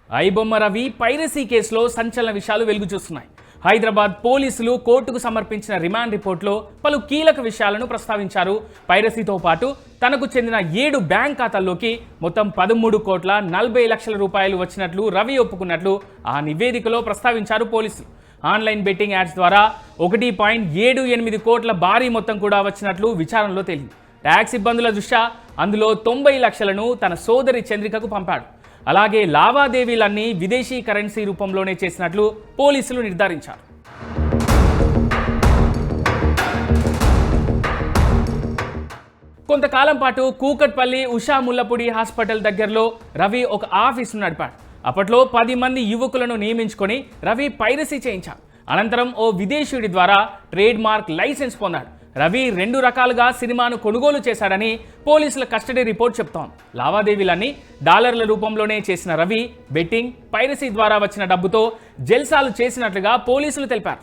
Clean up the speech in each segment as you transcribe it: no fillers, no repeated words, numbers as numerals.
IBomma Ravi piracy కేసులో సంచలన విషయాలు వెలుగు చూస్తున్నాయి. హైదరాబాద్ పోలీసులు కోర్టుకు సమర్పించిన రిమాండ్ రిపోర్ట్లో పలు కీలక విషయాలను ప్రస్తావించారు. పైరసీతో పాటు తనకు చెందిన 7 బ్యాంక్ ఖాతాల్లోకి మొత్తం 13,40,00,000 రూపాయలు వచ్చినట్లు రవి ఒప్పుకున్నట్లు ఆ నివేదికలో ప్రస్తావించారు పోలీసులు. ఆన్లైన్ బెట్టింగ్ యాడ్స్ ద్వారా 1.78 కోట్ల భారీ మొత్తం కూడా వచ్చినట్లు విచారణలో తేలింది. ట్యాక్స్ ఇబ్బందుల దృష్ట్యా అందులో 90 లక్షలను తన సోదరి చంద్రికకు పంపాడు. అలాగే లావాదేవీలన్నీ విదేశీ కరెన్సీ రూపంలోనే చేసినట్లు పోలీసులు నిర్ధారించారు. కొంతకాలం పాటు కూకట్పల్లి ఉషా ముల్లపూడి హాస్పిటల్ దగ్గరలో రవి ఒక ఆఫీసును నడిపాడు. అప్పట్లో 10 మంది యువకులను నియమించుకొని రవి పైరసీ చేయించాడు. అనంతరం ఓ విదేశీయుడి ద్వారా ట్రేడ్ మార్క్ లైసెన్స్ పొందాడు. రవి 2 రకాలుగా సినిమాను కొనుగోలు చేశాడని పోలీసుల కస్టడీ రిపోర్ట్ చెప్తోంది. లావాదేవీలన్నీ డాలర్ల రూపంలోనే చేసిన రవి బెట్టింగ్, పైరసీ ద్వారా వచ్చిన డబ్బుతో జల్సాలు చేసినట్లుగా పోలీసులు తెలిపారు.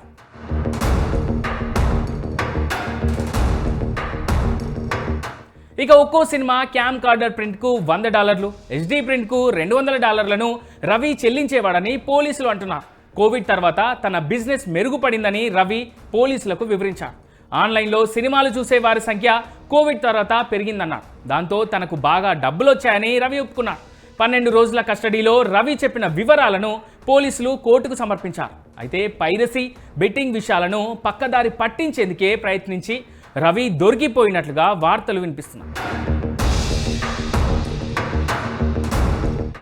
ఇక ఒక్కో సినిమా క్యామ్ కార్డర్ ప్రింట్కు $100, HD ప్రింట్కు $200లను రవి చెల్లించేవాడని పోలీసులు అంటున్నారు. కోవిడ్ తర్వాత తన బిజినెస్ మెరుగుపడిందని రవి పోలీసులకు వివరించారు. ఆన్లైన్లో సినిమాలు చూసే వారి సంఖ్య కోవిడ్ తర్వాత పెరిగిందన్నారు. దాంతో తనకు బాగా డబ్బులు వచ్చాయని రవి ఒప్పుకున్నారు. 12 రోజుల కస్టడీలో రవి చెప్పిన వివరాలను పోలీసులు కోర్టుకు సమర్పించారు. అయితే పైరసీ, బెట్టింగ్ విషయాలను పక్కదారి పట్టించేందుకే ప్రయత్నించి రవి దొరికిపోయినట్లుగా వార్తలు వినిపిస్తున్నాయి.